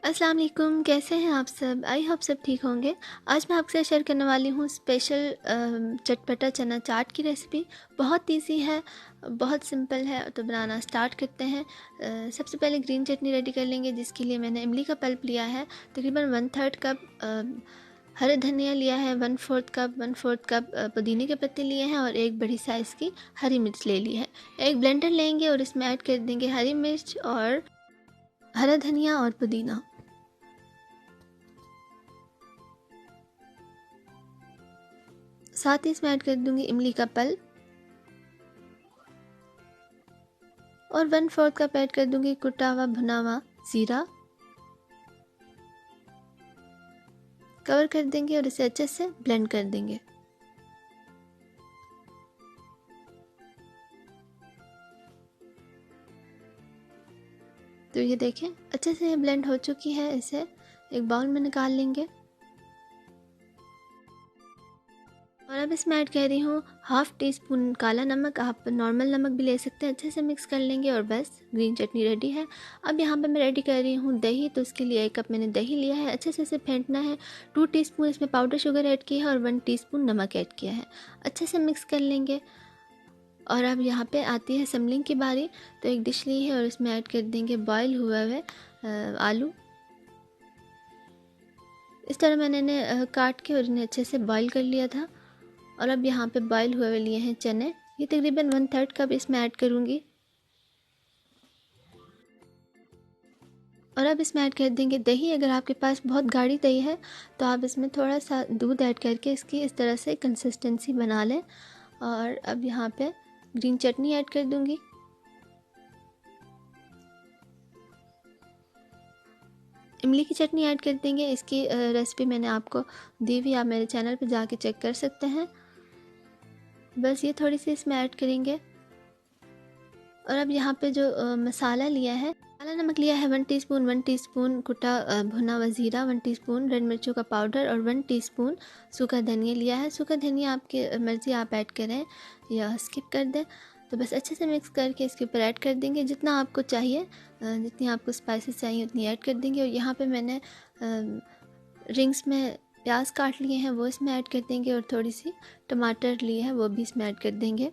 अस्सलाम वालेकुम, कैसे हैं आप सब? आई होप सब ठीक होंगे। आज मैं आपके साथ शेयर करने वाली हूँ स्पेशल चटपटा चना चाट की रेसिपी। बहुत इजी है, बहुत सिंपल है, तो बनाना स्टार्ट करते हैं। सबसे पहले ग्रीन चटनी रेडी कर लेंगे, जिसके लिए मैंने इमली का पल्प लिया है, तकरीबन 1/3 कप हरे धनिया लिया है, 1/4 कप पुदीने के पत्ते लिए हैं और एक बड़ी साइज़ की हरी मिर्च ले ली है। एक ब्लेंडर लेंगे और इसमें ऐड कर देंगे हरी मिर्च और हरा धनिया और पुदीना। साथ ही इसमें ऐड कर दूंगी इमली का पल्प और 1/4 कप ऐड कर दूंगी कुटा हुआ भुना हुआ जीरा। कवर कर देंगे और इसे अच्छे से ब्लेंड कर देंगे। तो ये देखें अच्छे से ब्लेंड हो चुकी है। इसे एक बाउल में निकाल लेंगे और अब इसमें ऐड कर रही हूँ 1/2 टीस्पून काला नमक। आप नॉर्मल नमक भी ले सकते हैं। अच्छे से मिक्स कर लेंगे और बस ग्रीन चटनी रेडी है। अब यहाँ पे मैं रेडी कर रही हूँ दही, तो उसके लिए 1 कप मैंने दही लिया है। अच्छे से इसे फेंटना है। 2 टीस्पून इसमें पाउडर शुगर ऐड किया है और 1 टीस्पून नमक ऐड किया है। अच्छे से मिक्स कर लेंगे। और अब यहाँ पे आती है सम्बलिंग की बारी। तो एक डिश ली है और इसमें ऐड कर देंगे बॉयल हुए हुए आलू। इस तरह मैंने इन्हें काट के और इन्हें अच्छे से बॉयल कर लिया था। और अब यहाँ पे बॉयल हुए हुए लिए हैं चने, ये तकरीबन 1/3 कप इसमें ऐड करूँगी। और अब इसमें ऐड कर देंगे दही। अगर आपके पास बहुत गाढ़ी दही है तो आप इसमें थोड़ा सा दूध ऐड करके इसकी इस तरह से कंसिस्टेंसी बना लें। और अब यहाँ पे ग्रीन चटनी ऐड कर दूँगी। इमली की चटनी ऐड कर देंगे। इसकी रेसिपी मैंने आपको दी हुई, आप मेरे चैनल पे जाके चेक कर सकते हैं। बस ये थोड़ी सी इसमें ऐड करेंगे। और अब यहाँ पे जो मसाला लिया है, काला नमक लिया है 1 टीस्पून, 1 टीस्पून कुटा भुना हुआ जीरा, 1 टीस्पून रेड मिर्चों का पाउडर और 1 टीस्पून सूखा धनिया लिया है। सूखा धनिया आपकी मर्ज़ी, आप ऐड करें या स्किप कर दें। तो बस अच्छे से मिक्स करके इसके ऊपर ऐड कर देंगे। जितना आपको चाहिए, जितनी आपको स्पाइसेस चाहिए उतनी ऐड कर देंगे। और यहाँ पे मैंने रिंग्स में प्याज काट लिए हैं, वो इसमें ऐड कर देंगे। और थोड़ी सी टमाटर लिए हैं, वो भी इसमें ऐड कर देंगे।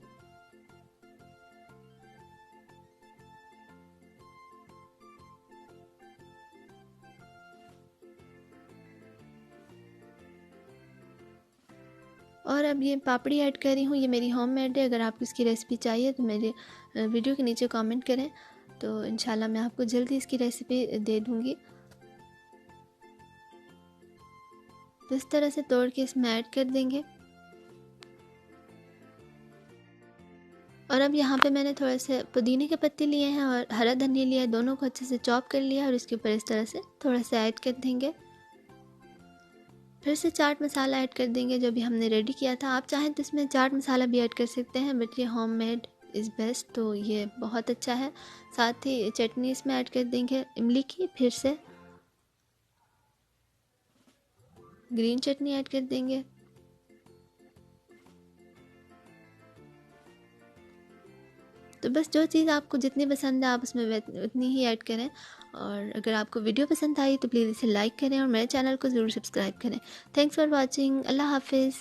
और अब ये पापड़ी ऐड कर रही हूँ, ये मेरी होममेड है। अगर आपको इसकी रेसिपी चाहिए तो मेरे वीडियो के नीचे कमेंट करें, तो इंशाल्लाह मैं आपको जल्दी इसकी रेसिपी दे दूँगी। तो इस तरह से तोड़ के इसमें ऐड कर देंगे। और अब यहाँ पे मैंने थोड़े से पुदीने के पत्ते लिए हैं और हरा धनिया लिया है, दोनों को अच्छे से चॉप कर लिया है और इसके ऊपर इस तरह से थोड़ा सा ऐड कर देंगे। फिर से चाट मसाला ऐड कर देंगे जो भी हमने रेडी किया था। आप चाहें तो इसमें चाट मसाला भी ऐड कर सकते हैं, बट ये होममेड इज़ बेस्ट, तो ये बहुत अच्छा है। साथ ही चटनी इसमें ऐड कर देंगे इमली की। फिर से ग्रीन चटनी ऐड कर देंगे। तो बस जो चीज़ आपको जितनी पसंद है आप उसमें उतनी ही ऐड करें। और अगर आपको वीडियो पसंद आई तो प्लीज़ इसे लाइक करें और मेरे चैनल को ज़रूर सब्सक्राइब करें। Thanks for watching. अल्लाह हाफिज़।